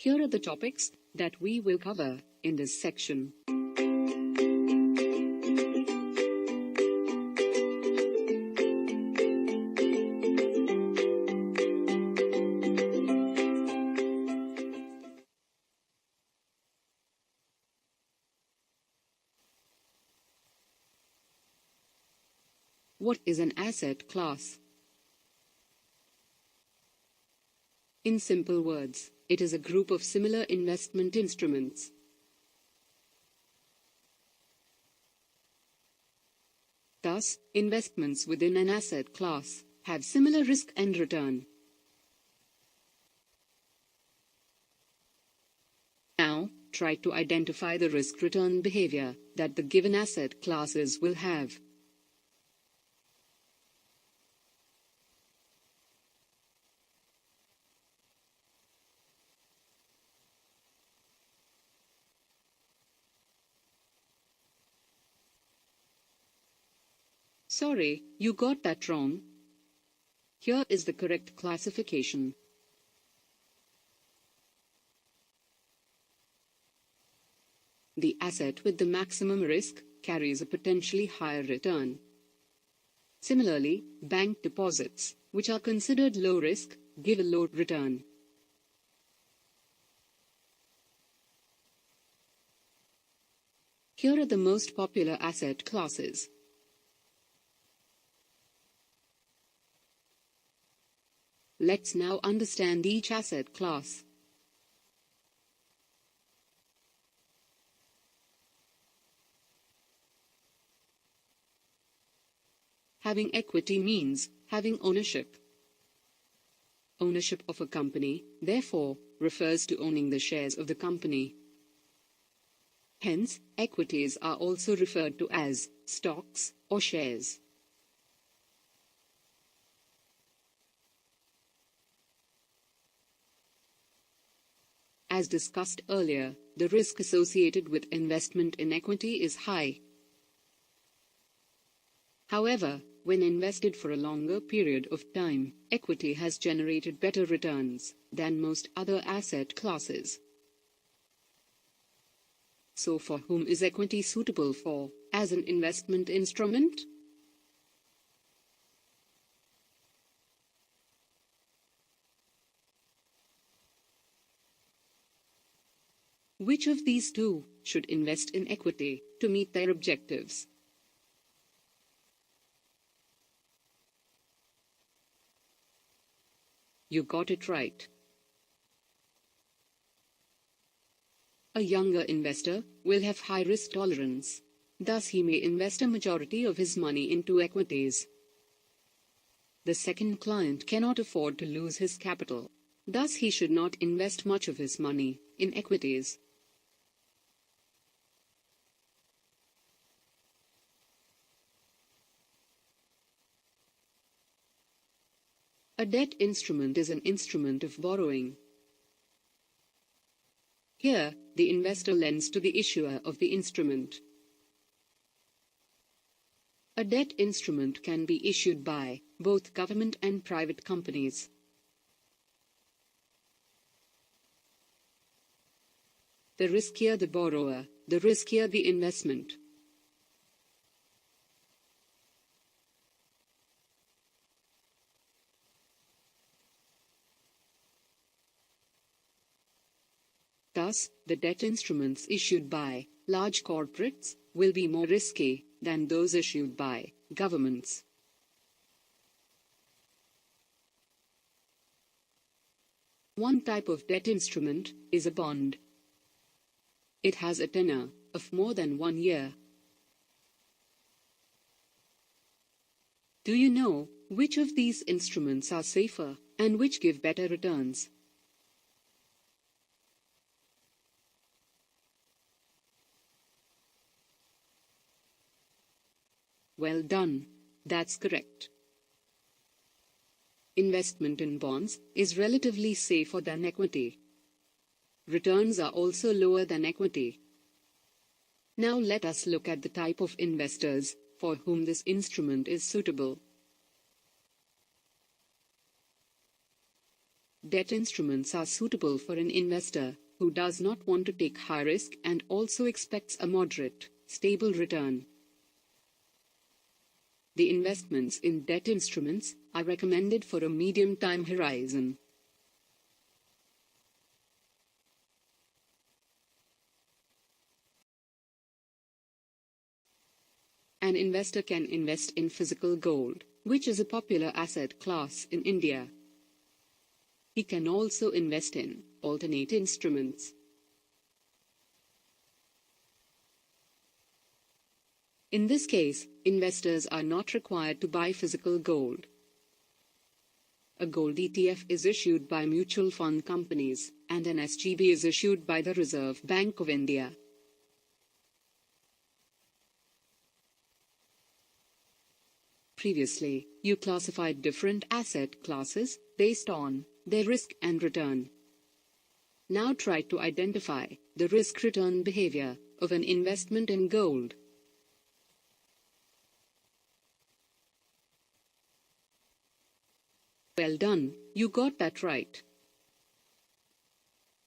Here are the topics that we will cover in this section. What is an asset class? In simple words, it is a group of similar investment instruments. Thus, investments within an asset class have similar risk and return. Now, try to identify the risk-return behavior that the given asset classes will have. Sorry, you got that wrong. Here is the correct classification. The asset with the maximum risk carries a potentially higher return. Similarly, bank deposits, which are considered low risk, give a low return. Here are the most popular asset classes. Let's now understand each asset class. Having equity means having ownership. Ownership of a company, therefore, refers to owning the shares of the company. Hence, equities are also referred to as stocks or shares. As discussed earlier, the risk associated with investment in equity is high. However, when invested for a longer period of time, equity has generated better returns than most other asset classes. So for whom is equity suitable for as an investment instrument? Which of these two should invest in equity to meet their objectives? You got it right. A younger investor will have high risk tolerance. Thus he may invest a majority of his money into equities. The second client cannot afford to lose his capital. Thus he should not invest much of his money in equities. A debt instrument is an instrument of borrowing. Here, the investor lends to the issuer of the instrument. A debt instrument can be issued by both government and private companies. The riskier the borrower, the riskier the investment. Thus, the debt instruments issued by large corporates will be more risky than those issued by governments. One type of debt instrument is a bond. It has a tenor of more than 1 year. Do you know which of these instruments are safer and which give better returns? Well done. That's correct. Investment in bonds is relatively safer than equity. Returns are also lower than equity. Now let us look at the type of investors for whom this instrument is suitable. Debt instruments are suitable for an investor who does not want to take high risk and also expects a moderate, stable return. The investments in debt instruments are recommended for a medium time horizon. An investor can invest in physical gold, which is a popular asset class in India. He can also invest in alternate instruments. In this case, investors are not required to buy physical gold. A gold ETF is issued by mutual fund companies, and an SGB is issued by the Reserve Bank of India. Previously, you classified different asset classes based on their risk and return. Now try to identify the risk-return behavior of an investment in gold. Well done, you got that right.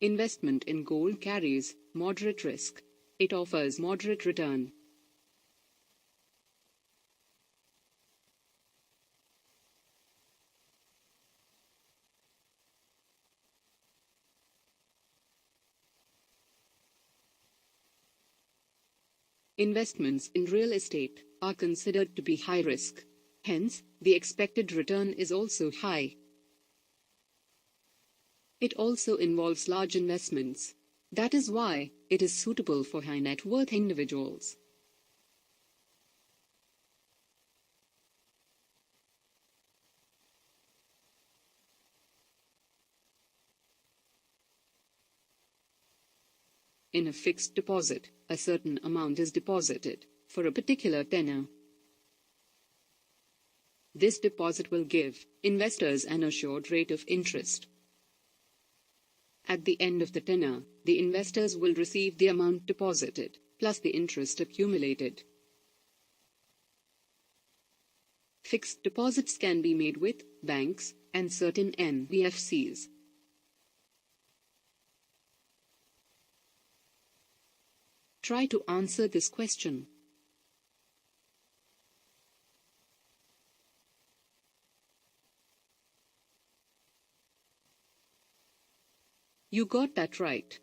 Investment in gold carries moderate risk. It offers moderate return. Investments in real estate are considered to be high risk. Hence, the expected return is also high. It also involves large investments. That is why it is suitable for high net worth individuals. In a fixed deposit, a certain amount is deposited for a particular tenor. This deposit will give investors an assured rate of interest. At the end of the tenor, the investors will receive the amount deposited, plus the interest accumulated. Fixed deposits can be made with banks and certain NBFCs. Try to answer this question. You got that right.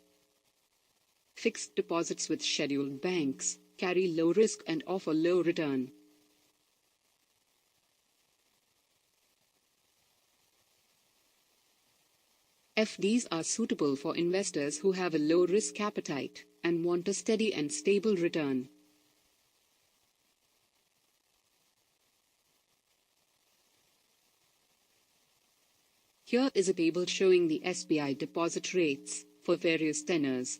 Fixed deposits with scheduled banks carry low risk and offer low return. FDs are suitable for investors who have a low risk appetite and want a steady and stable return. Here is a table showing the SBI deposit rates for various tenors.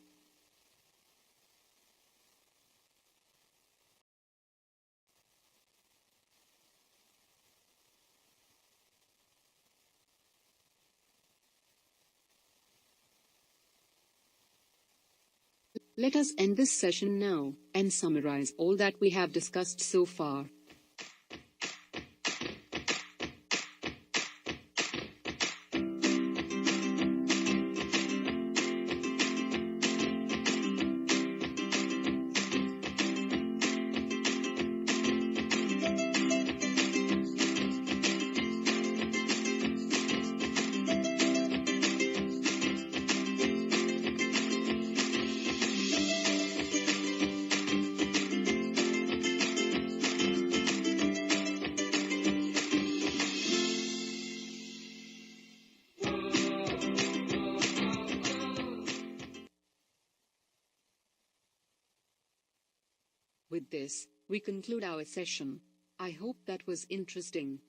Let us end this session now and summarize all that we have discussed so far. With this, we conclude our session. I hope that was interesting.